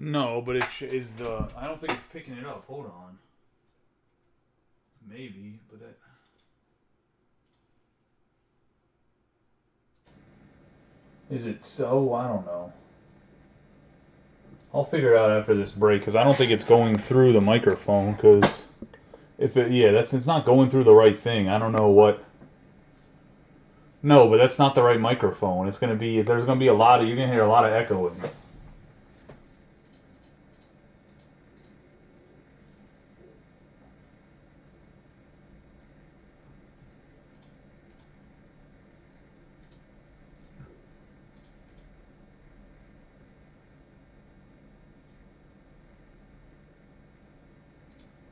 No, but it is the. I don't think it's picking it up. Hold on. Maybe, but that. Is it so? I don't know. I'll figure it out after this break because I don't think it's going through the microphone. Because if it, yeah, it's not going through the right thing. I don't know what. No, but that's not the right microphone. It's gonna be. There's gonna be a lot of. You're gonna hear a lot of echoing.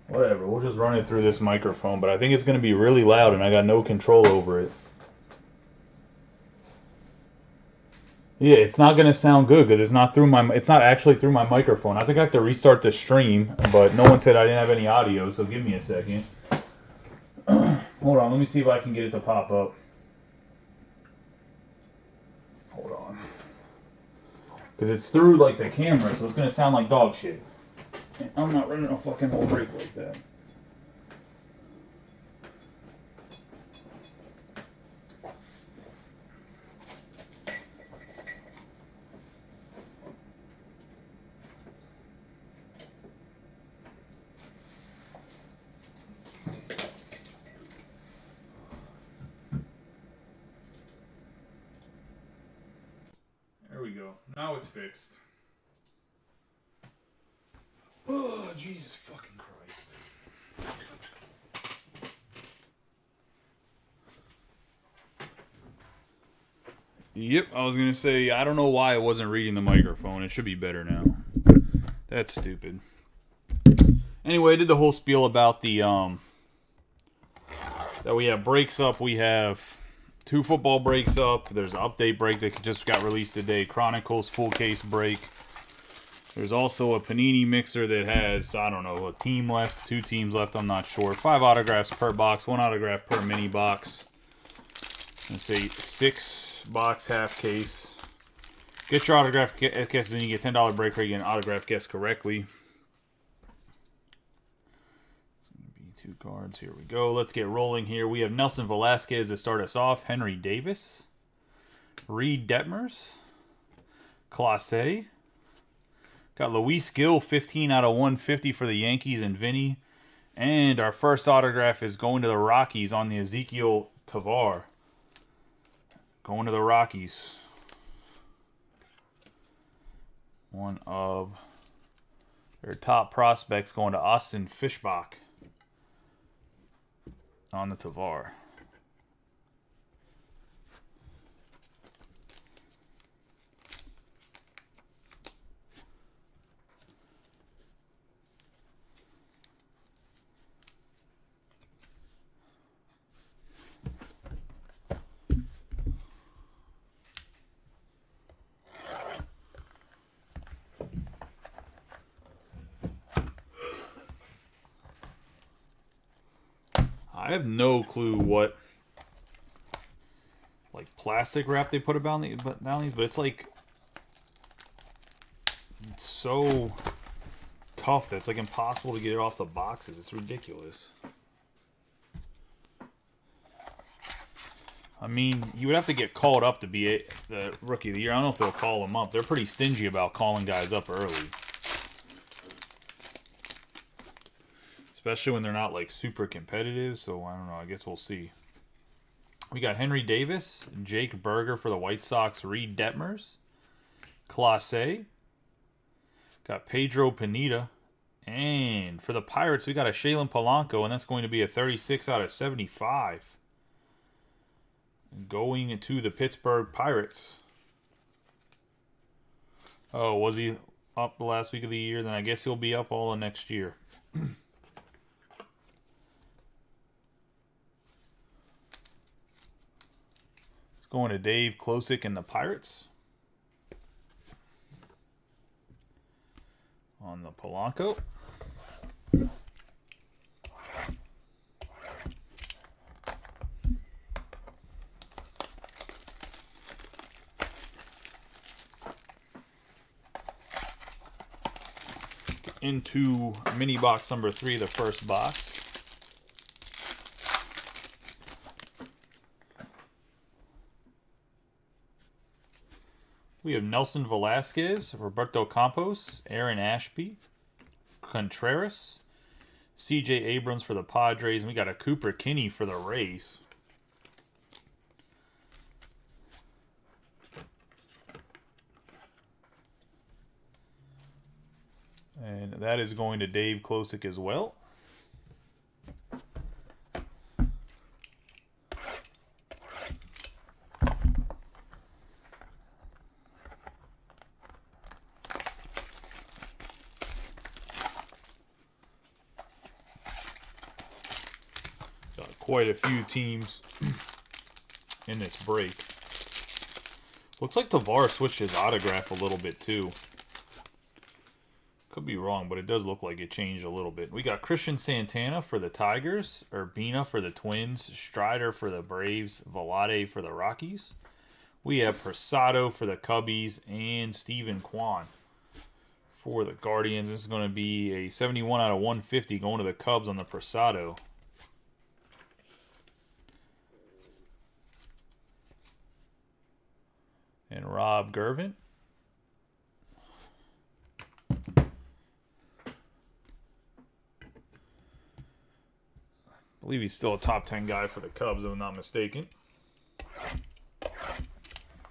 Whatever, we'll just run it through this microphone, but I think it's going to be really loud and I got no control over it. Yeah, it's not going to sound good because it's not actually through my microphone. I think I have to restart the stream, but no one said I didn't have any audio, so give me a second. Hold on, let me see if I can get it to pop up. Hold on. Because it's through like the camera, so it's going to sound like dog shit. I'm not running a fucking whole break like that. There we go. Now it's fixed. Oh, Jesus fucking Christ. Yep, I was going to say, I don't know why it wasn't reading the microphone. It should be better now. That's stupid. Anyway, I did the whole spiel about the, that we have breaks up. We have 2 football breaks up. There's an update break that just got released today. Chronicles full case break. There's also a Panini mixer that has, I don't know, a team left, 2 teams left, I'm not sure. 5 autographs per box, 1 autograph per mini box. Let's say 6 box half case. Get your autograph guesses and you get $10 break rate. You get an autograph guess correctly. 2 cards. Here we go. Let's get rolling here. We have Nelson Velasquez to start us off. Henry Davis. Reed Detmers. Clase. Got Luis Gil, 15 out of 150 for the Yankees and Vinny. And our first autograph is going to the Rockies on the Ezequiel Tovar. Going to the Rockies. One of their top prospects going to Austin Fishbach on the Tovar. I have no clue what like plastic wrap they put about these, but it's like it's so tough that it's like impossible to get it off the boxes. It's ridiculous. I mean, you would have to get called up to be the rookie of the year. I don't know if they'll call them up. They're pretty stingy about calling guys up early. Especially when they're not like super competitive. So I don't know. I guess we'll see. We got Henry Davis, Jake Berger for the White Sox, Reed Detmers, Clase. Got Pedro Pineda. And for the Pirates, we got a Shaylin Polanco, and that's going to be a 36 out of 75. Going to the Pittsburgh Pirates. Oh, was he up the last week of the year? Then I guess he'll be up all of next year. Going to Dave Klosick and the Pirates. the Polanco. Into mini box number 3, the first box. We have Nelson Velasquez, Roberto Campos, Aaron Ashby, Contreras, C.J. Abrams for the Padres, and we got a Cooper Kinney for the Rays. And that is going to Dave Klosick as well. Got quite a few teams in this break. Looks like Tavar switched his autograph a little bit too. Could be wrong, but it does look like it changed a little bit. We got Christian Santana for the Tigers, Urbina for the Twins, Strider for the Braves, Velade for the Rockies. We have Prasado for the Cubbies, and Steven Kwan for the Guardians. This is going to be a 71 out of 150 going to the Cubs on the Prasado. And Rob Gervin. I believe he's still a top 10 guy for the Cubs, if I'm not mistaken.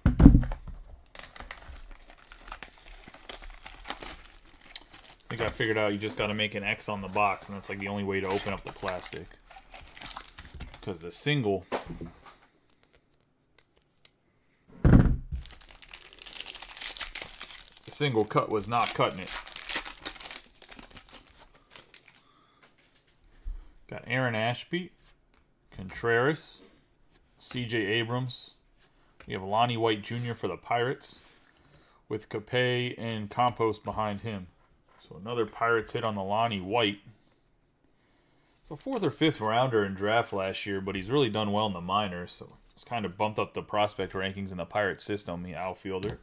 I think I figured out you just got to make an X on the box, and that's like the only way to open up the plastic. Because the single cut was not cutting it. Got Aaron Ashby, Contreras, C.J. Abrams. We have Lonnie White Jr. for the Pirates, with Capay and Campos behind him. So another Pirates hit on the Lonnie White. So 4th or 5th rounder in draft last year, but he's really done well in the minors. So it's kind of bumped up the prospect rankings in the Pirate system, the outfielder.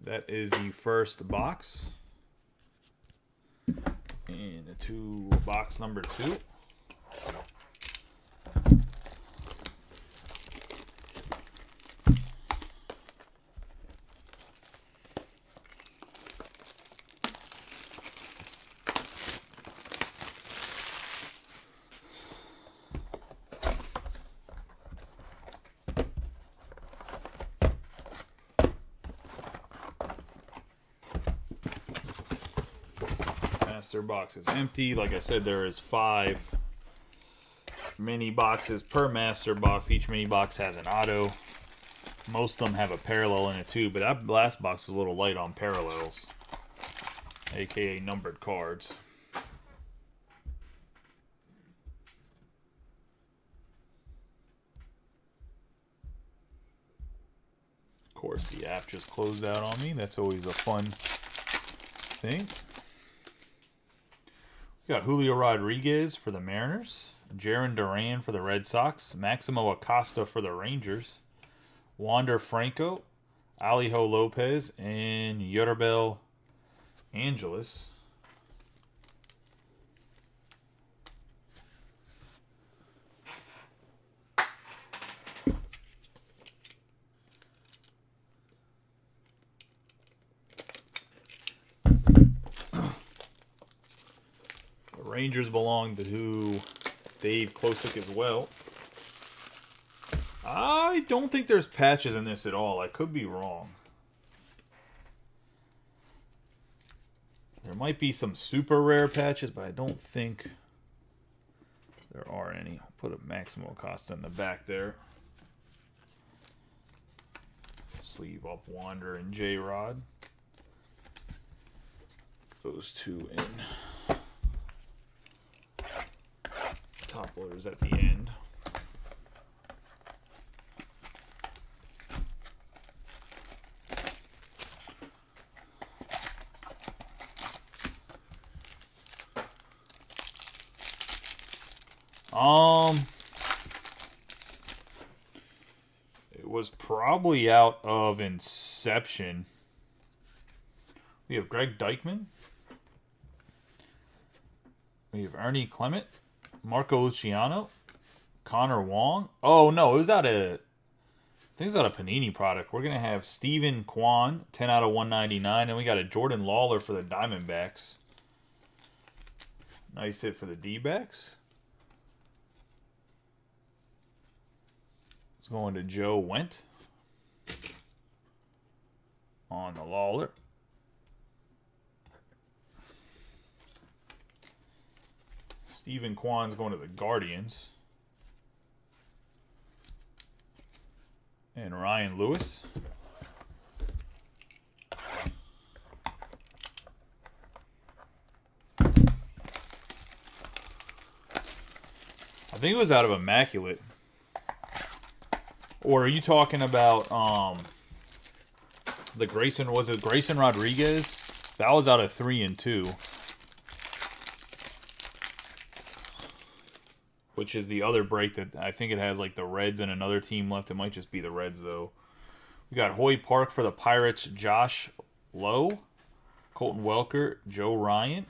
That is the first box. And to box number 2. Master box is empty. Like I said, there is 5 mini boxes per master box. Each mini box has an auto. Most of them have a parallel in it too, but that last box is a little light on parallels, aka numbered cards. Of course, the app just closed out on me. That's always a fun thing. We got Julio Rodriguez for the Mariners, Jarren Duran for the Red Sox, Maximo Acosta for the Rangers, Wander Franco, Alejo Lopez, and Yoribel Angeles. Rangers belong to Dave Klosick as well. I don't think there's patches in this at all. I could be wrong. There might be some super rare patches, but I don't think there are any. I'll put a Maximo Acosta in the back there. Sleeve up Wander and J-Rod. Those two in. Top loaders at the end. It was probably out of Inception. We have Greg Dykman. We have Ernie Clement, Marco Luciano, Connor Wong. Oh no, it was out of, I think it was out of Panini product. We're gonna have Steven Kwan, 10 out of 199, and we got a Jordan Lawler for the Diamondbacks. Nice hit for the D-backs. It's going to Joe Went on the Lawler. Steven Kwan's going to the Guardians. And Ryan Lewis. I think it was out of Immaculate. Or are you talking about the Grayson, was it Grayson Rodriguez? That was out of 3 and 2. Which is the other break that I think it has like the Reds and another team left. It might just be the Reds though. We got Hoy Park for the Pirates, Josh Lowe, Colton Welker, Joe Ryan.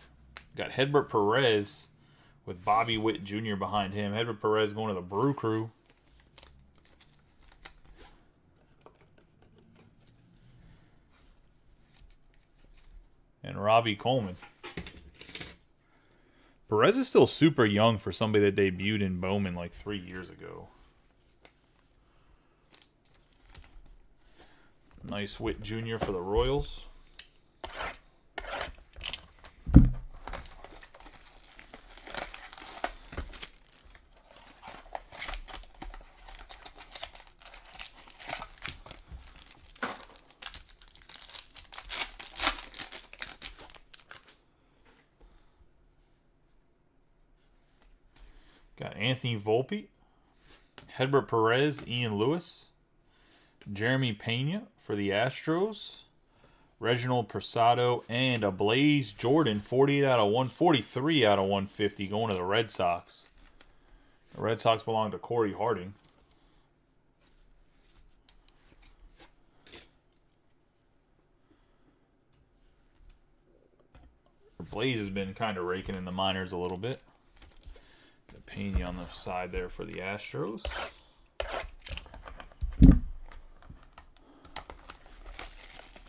Got Hedbert Perez with Bobby Witt Jr. behind him. Hedbert Perez going to the Brew Crew. And Robbie Coleman. Perez is still super young for somebody that debuted in Bowman like 3 years ago. Nice Witt Jr. for the Royals. Got Anthony Volpe, Hedbert Perez, Ian Lewis, Jeremy Pena for the Astros, Reginald Persado, and a Blaze Jordan, 48 out of 143 out of 150 going to the Red Sox. The Red Sox belong to Corey Harding. Blaze has been kind of raking in the minors a little bit. Pena on the side there for the Astros.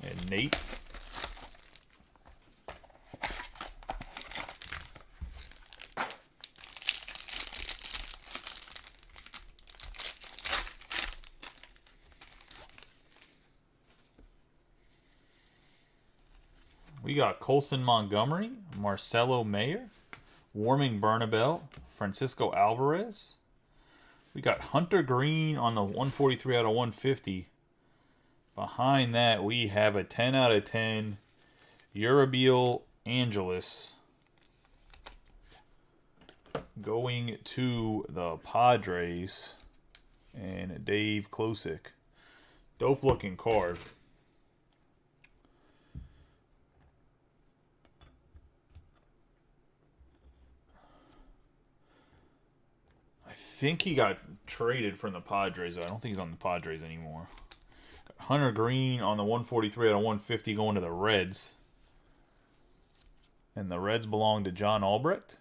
And Nate. We got Colson Montgomery, Marcelo Mayer, Warming Bernabel, Francisco Alvarez. We got Hunter Green on the 143 out of 150. Behind that, we have a 10 out of 10 Uribiel Angeles going to the Padres and Dave Klosick. Dope looking card. I think he got traded from the Padres. I don't think he's on the Padres anymore. Got Hunter Green on the 143 out of 150 going to the Reds. And the Reds belong to John Albrecht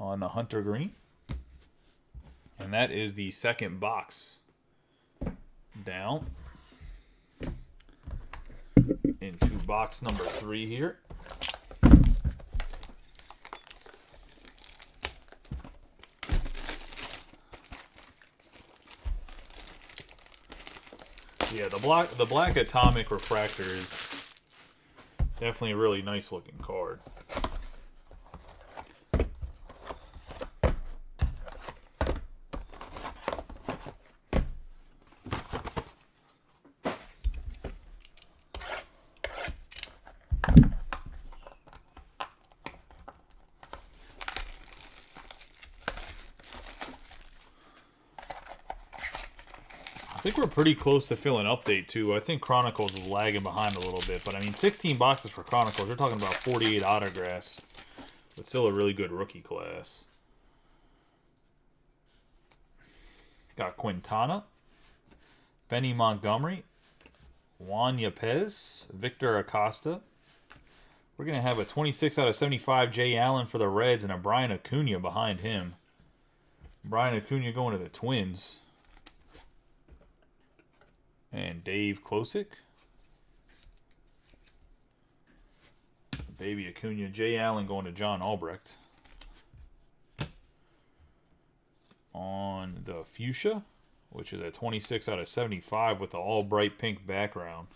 on the Hunter Green. And that is the second box down into box number 3 here. Yeah, the black atomic refractor is definitely a really nice looking card. I think we're pretty close to filling update, too. I think Chronicles is lagging behind a little bit. But, I mean, 16 boxes for Chronicles. We're talking about 48 autographs. But still a really good rookie class. Got Quintana, Benny Montgomery, Juan Yepez, Victor Acosta. We're going to have a 26 out of 75 Jay Allen for the Reds and a Brian Acuna behind him. Brian Acuna going to the Twins. And Dave Klosick. Baby Acuna. Jay Allen going to John Albrecht. On the Fuchsia, which is a 26 out of 75 with the all bright pink background.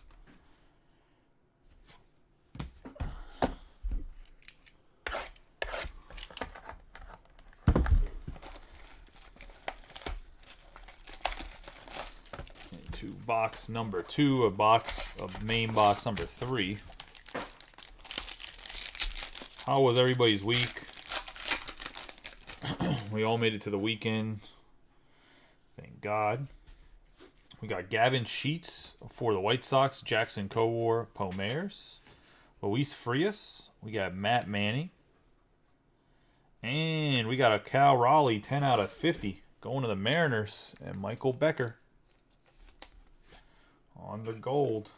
Into box number 2, a box of main box number 3. How was everybody's week? We all made it to the weekend. Thank God. We got Gavin Sheets for the White Sox, Jackson Kowar, Pomers, Luis Frias. We got Matt Manning. And we got a Cal Raleigh 10 out of 50 going to the Mariners and Michael Becker on the gold.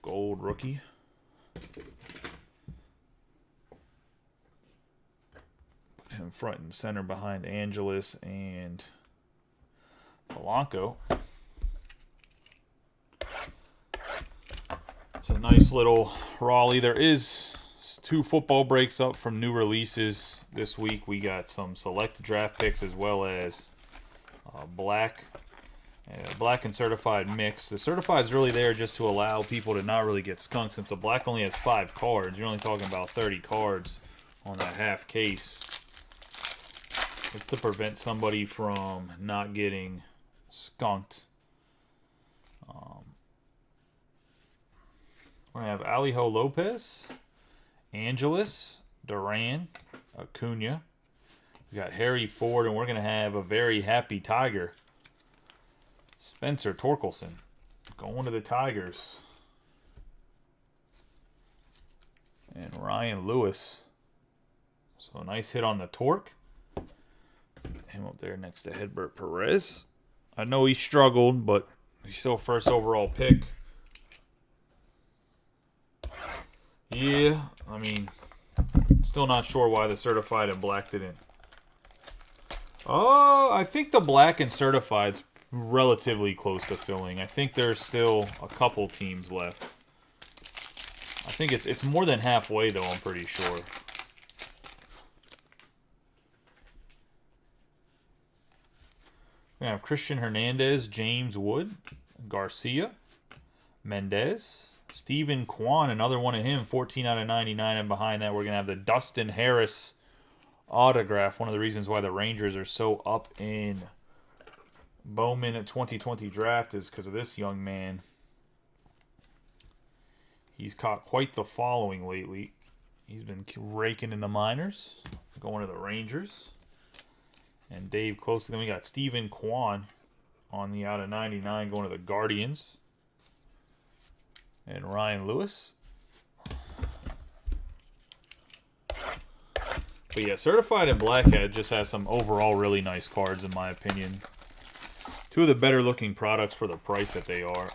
Gold rookie. Him front and center behind Angelis and Polanco. It's a nice little Raleigh. There is 2 football breaks up from new releases this week. We got some select draft picks as well as black and certified mix. The certified is really there just to allow people to not really get skunked. Since the black only has 5 cards, you're only talking about 30 cards on that half case. It's to prevent somebody from not getting skunked. We're going to have Alejo Lopez, Angelis, Duran, Acuna. We got Harry Ford, and we're going to have a very happy Tiger, Spencer Torkelson, going to the Tigers. And Ryan Lewis. So a nice hit on the torque. Him up there next to Hedbert Perez. I know he struggled, but he's still first overall pick. Yeah, I mean, still not sure why the certified and black didn't. Oh, I think the black and certified's relatively close to filling. I think there's still a couple teams left. I think it's more than halfway, though, I'm pretty sure. We have Christian Hernandez, James Wood, Garcia, Mendez, Stephen Kwan, another one of him, 14 out of 99. And behind that, we're going to have the Dustin Harris autograph. One of the reasons why the Rangers are so up in Bowman at 2020 draft is because of this young man. He's caught quite the following lately. He's been raking in the minors, going to the Rangers. And Dave Close. Then we got Stephen Kwan on the out of 99 going to the Guardians. And Ryan Lewis. But yeah, certified and blackhead just has some overall really nice cards in my opinion. 2 of the better looking products for the price that they are.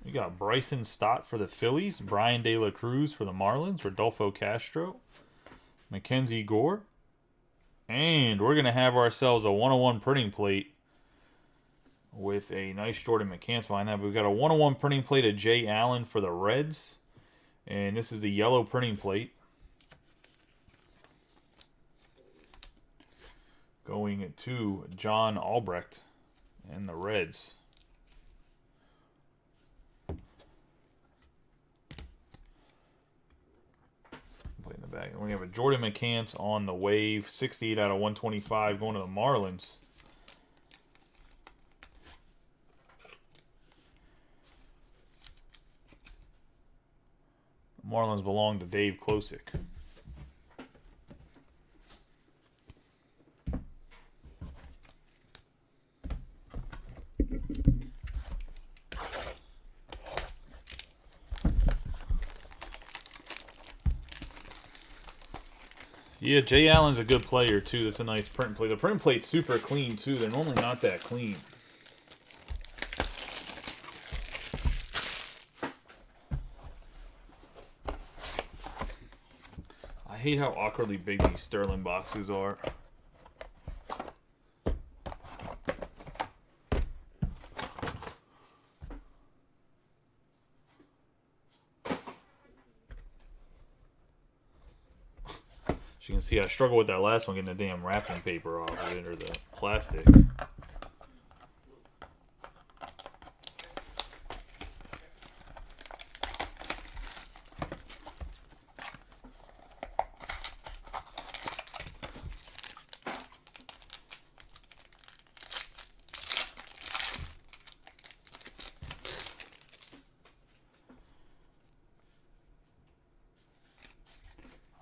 We got Bryson Stott for the Phillies, Brian De La Cruz for the Marlins, Rodolfo Castro, Mackenzie Gore, and we're going to have ourselves a 101 printing plate with a nice Jordan McCants behind that. But we've got a 101 printing plate of Jay Allen for the Reds, and this is the yellow printing plate. Going to John Albrecht and the Reds. In the back. We have a Jordan McCants on the wave, 68 out of 125 going to the Marlins. The Marlins belong to Dave Klosick. Yeah, Jay Allen's a good player, too. That's a nice print plate. The print plate's super clean, too. They're normally not that clean. I hate how awkwardly big these Sterling boxes are. As you can see, I struggle with that last one, getting the damn wrapping paper off of it, or the plastic.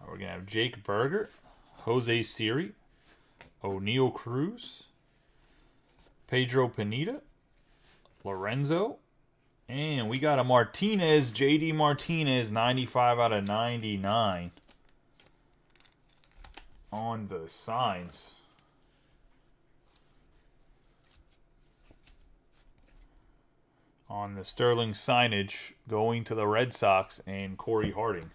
We're going to have Jake Berger, Jose Siri, O'Neal Cruz, Pedro Pineda, Lorenzo, and we got a Martinez, JD Martinez, 95 out of 99 on the signs. On the Sterling signage going to the Red Sox and Corey Harding.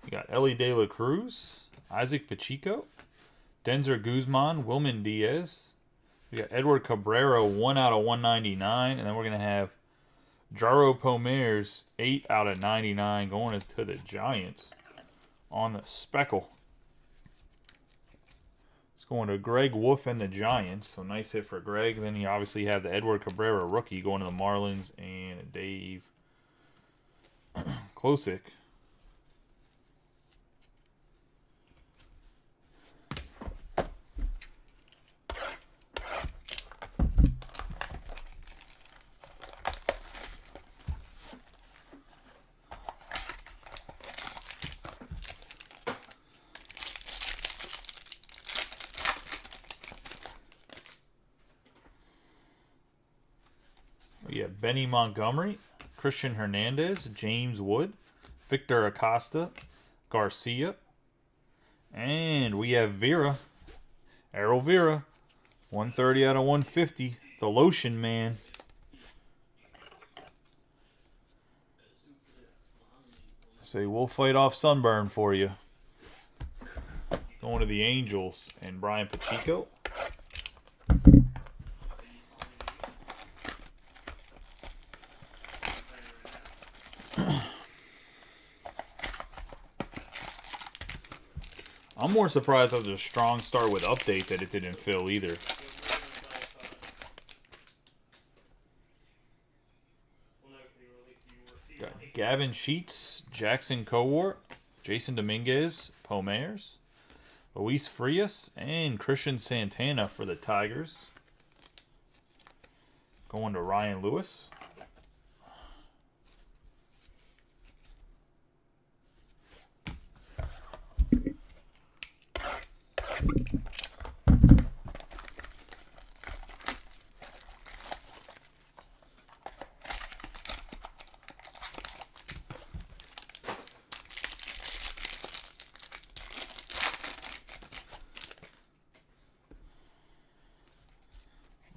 We got Ellie De La Cruz, Isaac Pacheco, Denzer Guzman, Wilman Diaz. We got Edward Cabrera, 1 out of 199. And then we're going to have Jaro Pomers, 8 out of 99, going to the Giants on the speckle. It's going to Greg Wolf and the Giants. So nice hit for Greg. Then you obviously have the Edward Cabrera rookie going to the Marlins and Dave Klosick. We have Benny Montgomery, Christian Hernandez, James Wood, Victor Acosta, Garcia, and we have Vera, Errol Vera, 130 out of 150, the lotion man. Say we'll fight off sunburn for you. Going to the Angels and Brian Pacheco. I'm more surprised after a strong start with update that it didn't fill either. Got Gavin Sheets, Jackson Kowar, Jason Dominguez, Pomers, Luis Frias, and Christian Santana for the Tigers. Going to Ryan Lewis.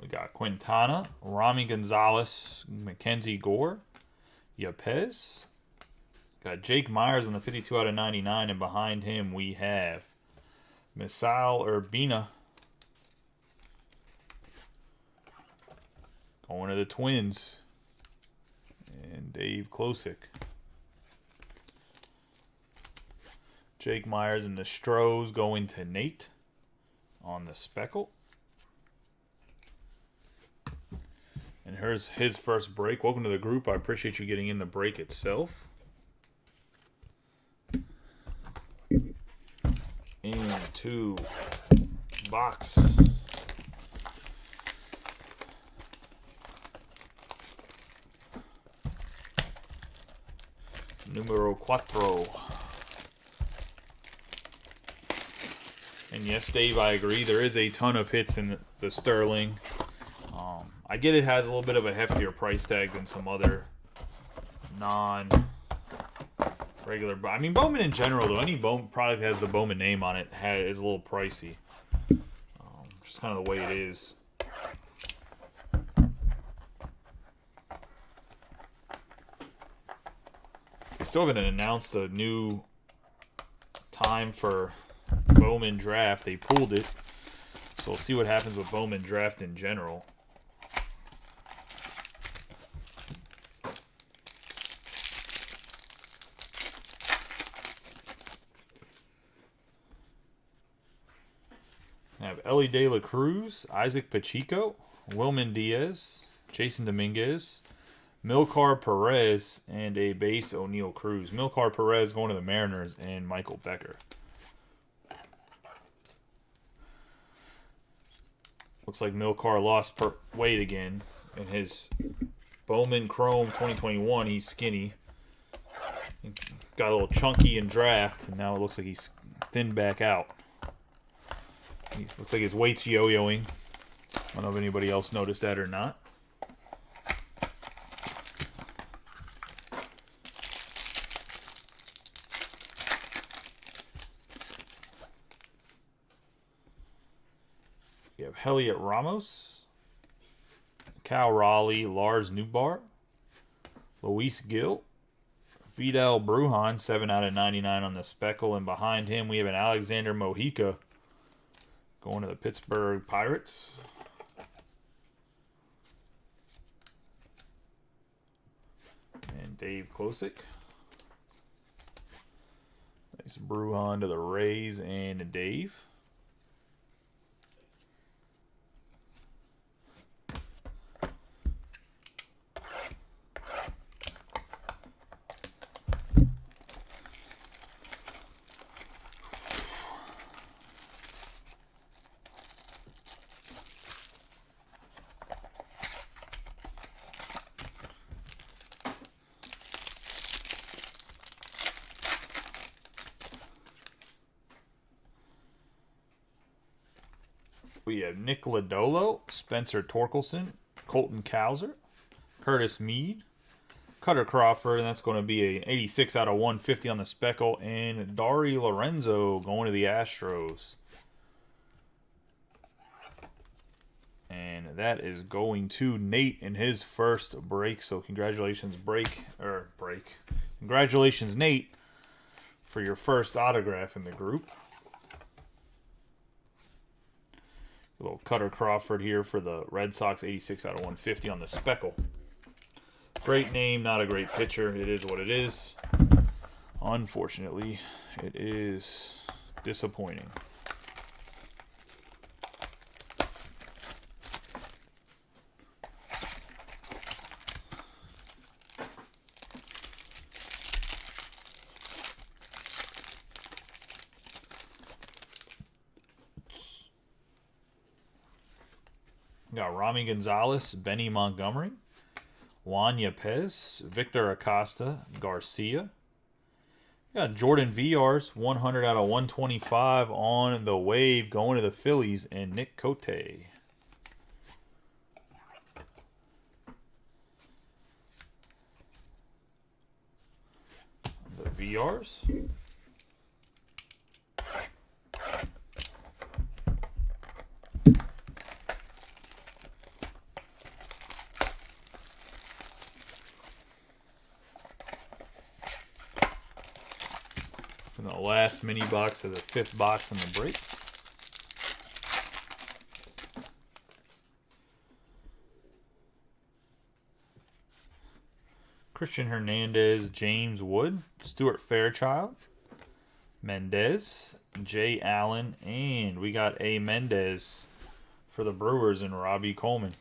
We got Quintana, Rami Gonzalez, Mackenzie Gore, Yepez. Got Jake Myers on the 52 out of 99, and behind him we have Misal Urbina. Going to the Twins. And Dave Klosick. Jake Myers and the Stros going to Nate on the speckle. And here's his first break. Welcome to the group. I appreciate you getting in the break itself. Into box. Numero 4. And yes, Dave, I agree. There is a ton of hits in the Sterling. I get it has a little bit of a heftier price tag than some other non-regular. I mean, Bowman in general, though, any Bowman product that has the Bowman name on it is a little pricey. Just kind of the way it is. They still haven't announced a new time for Bowman draft. They pulled it. So we'll see what happens with Bowman draft in general. I have Ellie De La Cruz, Isaac Pacheco, Wilman Diaz, Jason Dominguez, Milcar Perez, and a base O'Neal Cruz. Milcar Perez going to the Mariners, and Michael Becker. Looks like Milcar lost weight again. In his Bowman Chrome 2021, he's skinny. He got a little chunky in draft, and now it looks like he's thinned back out. He looks like his weight's yo-yoing. I don't know if anybody else noticed that or not. You have Heliot Ramos, Cal Raleigh, Lars Newbar, Luis Gil, Vidal Brujan, 7 out of 99 on the speckle, and behind him we have an Alexander Mojica going to the Pittsburgh Pirates. And Dave Klosick. Nice Brujan to the Rays and Dave. We have Nick Lodolo, Spencer Torkelson, Colton Cowser, Curtis Mead, Cutter Crawford, and that's going to be an 86 out of 150 on the speckle, and Dari Lorenzo going to the Astros. And that is going to Nate in his first break. So congratulations, Congratulations, Nate, for your first autograph in the group. A little Cutter Crawford here for the Red Sox, 86 out of 150 on the speckle. Great name, not a great pitcher. It is what it is. Unfortunately, it is disappointing. We got Rami Gonzalez, Benny Montgomery, Juan Yepez, Victor Acosta, Garcia. We got Jordan Villar's 100 out of 125 on the wave going to the Phillies, and Nick Cote. The Villar's. And the last mini box of the 5th box in the break. Christian Hernandez, James Wood, Stuart Fairchild, Mendez, Jay Allen, and we got a Mendez for the Brewers and Robbie Coleman.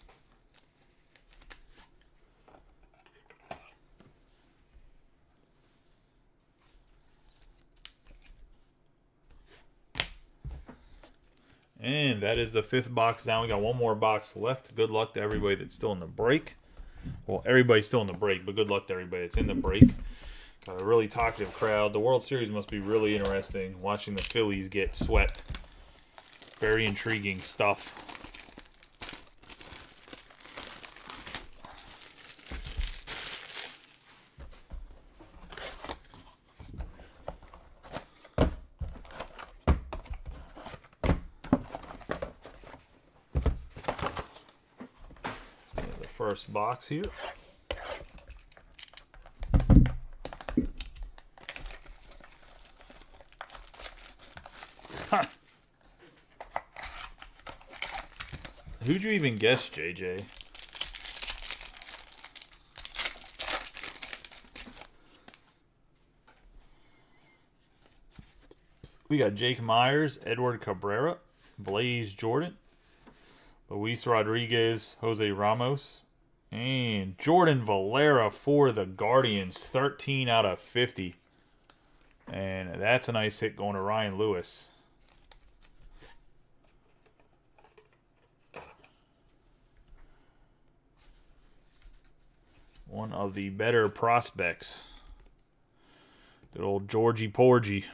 And that is the 5th box down. We got one more box left. Good luck to everybody that's still in the break. Well, everybody's still in the break, but good luck to everybody that's in the break. Got a really talkative crowd. The World Series must be really interesting, watching the Phillies get swept. Very intriguing stuff. The first box here. Who'd you even guess, JJ? We got Jake Myers, Edward Cabrera, Blaze Jordan, Luis Rodriguez, Jose Ramos, and Jordan Valera for the Guardians, 13 out of 50. And that's a nice hit going to Ryan Lewis. One of the better prospects. Good old Georgie Porgy.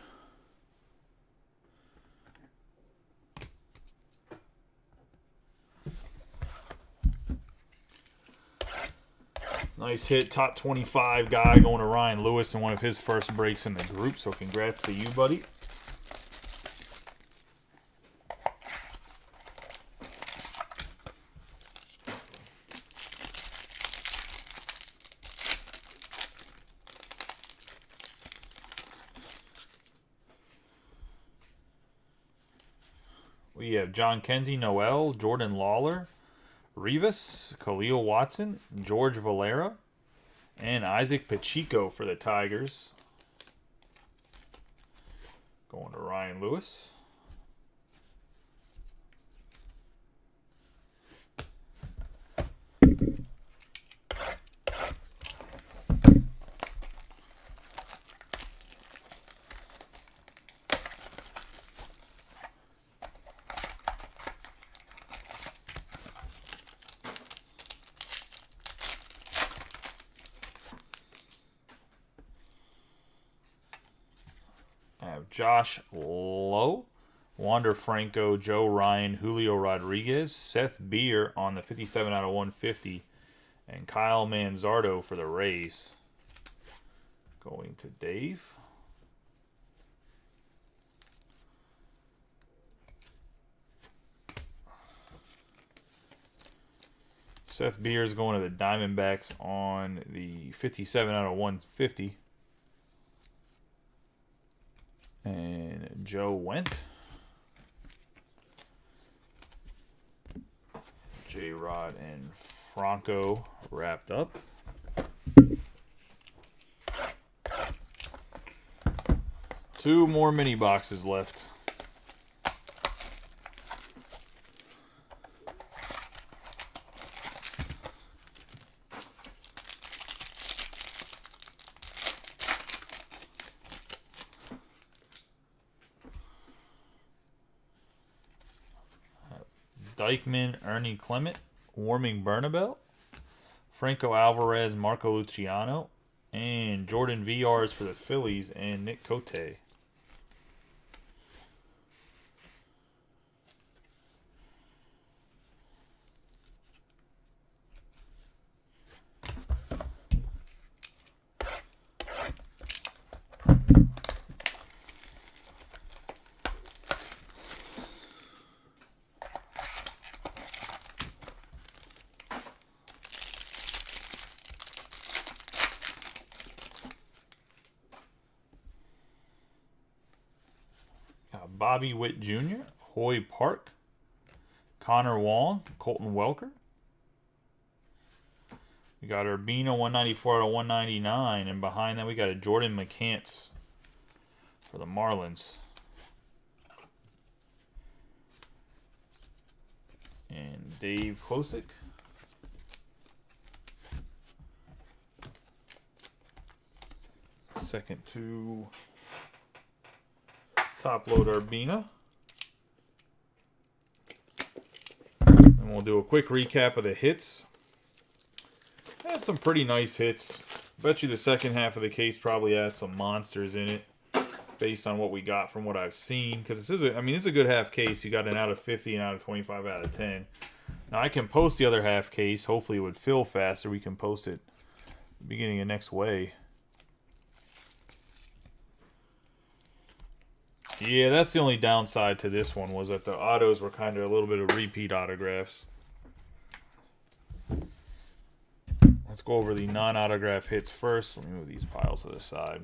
Nice hit, top 25 guy going to Ryan Lewis in one of his first breaks in the group. So congrats to you, buddy. We have John Kenzie, Noel, Jordan Lawler, Rivas, Khalil Watson, George Valera, and Isaac Pacheco for the Tigers. Going to Ryan Lewis. I have Josh Lowe, Wander Franco, Joe Ryan, Julio Rodriguez, Seth Beer on the 57 out of 150, and Kyle Manzardo for the Rays. Going to Dave. Seth Beer is going to the Diamondbacks on the 57 out of 150. And Joe Went. J-Rod and Franco wrapped up. Two more mini boxes left. Dykeman, Ernie Clement, Warming Bernabel, Franco Alvarez, Marco Luciano, and Jordan VRs for the Phillies and Nick Cote. Bobby Witt Jr., Hoy Park, Connor Wong, Colton Welker. We got Urbina 194 out of 199, and behind that we got a Jordan McCants for the Marlins. And Dave Klosick. Second to top load Urbina. And we'll do a quick recap of the hits. Had some pretty nice hits. Bet you the second half of the case probably has some monsters in it, based on what we got from what I've seen. Because this is this is a good half case. You got an out of 50 and out of 25 out of 10. Now I can post the other half case. Hopefully it would fill faster. We can post it beginning of next way. Yeah, that's the only downside to this one, was that the autos were kind of a little bit of repeat autographs. Let's go over the non-autograph hits first. Let me move these piles to the side.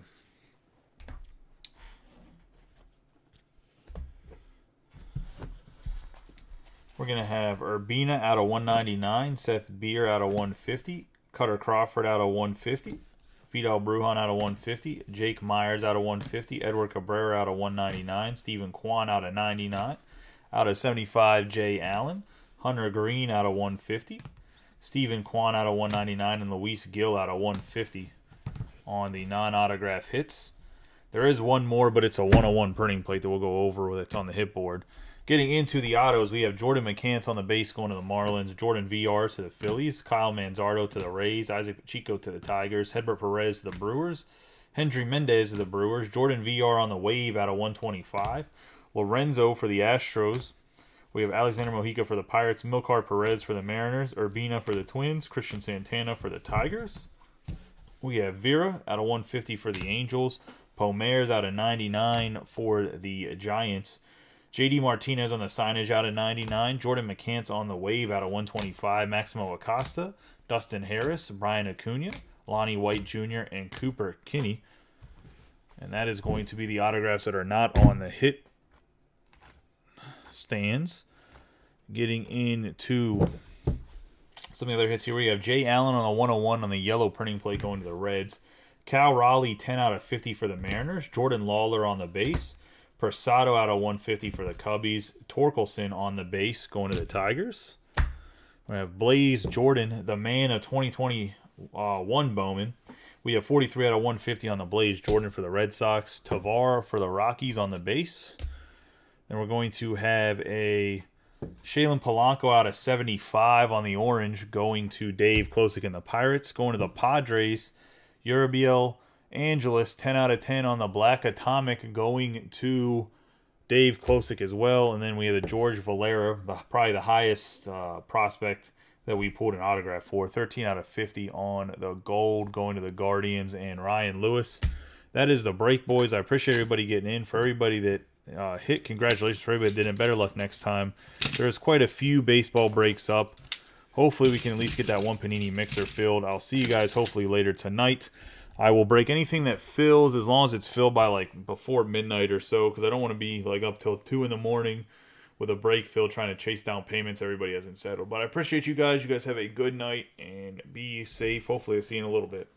We're going to have Urbina out of 199, Seth Beer out of 150, Cutter Crawford out of 150, Vidal Brujan out of 150, Jake Myers out of 150, Edward Cabrera out of 199, Stephen Kwan out of 99, out of 75, Jay Allen, Hunter Green out of 150, Stephen Kwan out of 199, and Luis Gil out of 150 on the non-autograph hits. There is one more, but it's a 101 printing plate that we'll go over that's on the hit board. Getting into the autos, we have Jordan McCants on the base going to the Marlins, Jordan VR to the Phillies, Kyle Manzardo to the Rays, Isaac Pacheco to the Tigers, Hedbert Perez to the Brewers, Hendry Mendez to the Brewers, Jordan VR on the wave out of 125, Lorenzo for the Astros. We have Alexander Mojica for the Pirates, Milcar Perez for the Mariners, Urbina for the Twins, Christian Santana for the Tigers. We have Vera out of 150 for the Angels, Pomers out of 99 for the Giants, J.D. Martinez on the signage out of 99. Jordan McCants on the wave out of 125. Maximo Acosta, Dustin Harris, Brian Acuna, Lonnie White Jr., and Cooper Kinney. And that is going to be the autographs that are not on the hit stands. Getting into some of the other hits here. We have Jay Allen on the 101 on the yellow printing plate going to the Reds. Cal Raleigh 10 out of 50 for the Mariners. Jordan Lawler on the base. Persado out of 150 for the Cubbies. Torkelson on the base going to the Tigers. We have Blaze Jordan, the man of 2021 Bowman. We have 43 out of 150 on the Blaze Jordan for the Red Sox. Tavar for the Rockies on the base. Then we're going to have a Shaylin Polanco out of 75 on the orange going to Dave Klosick and the Pirates. Going to the Padres, Uribiel Angeles, 10 out of 10 on the Black Atomic going to Dave Klosick as well. And then we have the George Valera, probably the highest prospect that we pulled an autograph for. 13 out of 50 on the gold going to the Guardians and Ryan Lewis. That is the break, boys. I appreciate everybody getting in. For everybody that hit, congratulations. For everybody that didn't, better luck next time. There's quite a few baseball breaks up. Hopefully we can at least get that one Panini mixer filled. I'll see you guys hopefully later tonight. I will break anything that fills as long as it's filled by like before midnight or so, because I don't want to be like up till 2 in the morning with a break fill trying to chase down payments everybody hasn't settled. But I appreciate you guys. You guys have a good night and be safe. Hopefully I'll see you in a little bit.